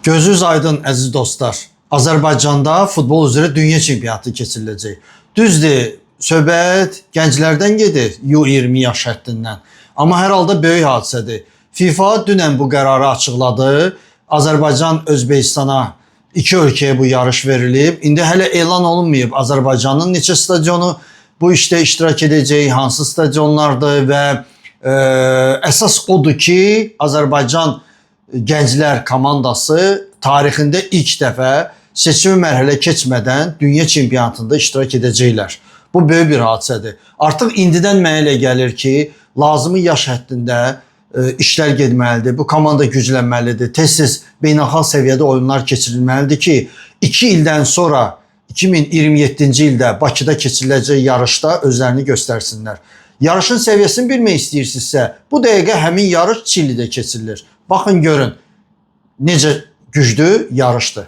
Gözünüz aydın əziz dostlar. Azərbaycanda futbol üzrə dünya çempionatı keçiriləcək. Düzdür, söhbət gənclərdən gedir U20 yaş həddindən. Amma hər halda böyük hadisədir. FIFA dünən bu qərarı açıqladı. Azərbaycan Özbəkistana iki ölkəyə bu yarış verilib. İndi hələ elan olunmayıb Azərbaycanın neçə stadionu bu işdə iştirak edəcək, hansı stadionlardır və əsas odur ki, Azərbaycan gənclər komandası tarixində ilk dəfə seçimi mərhələ keçmədən dünya çempionatında iştirak edəcəklər. Bu böyük bir hadisədir. Artıq indidən mənə elə gəlir ki, lazımi yaş həddində işlər getməlidir. Bu komanda güclənməlidir. Tez-tez beynəlxalq səviyyədə oyunlar keçirilməlidir ki, 2 ildən sonra 2027-ci ildə Bakıda keçiriləcək yarışda özlərini göstərsinlər. Yarışın səviyyəsini bilmək istəyirsinizsə, bu dəqiqə həmin yarış Çilidə keçirilir. Baxın görün necə güclü yarışdır.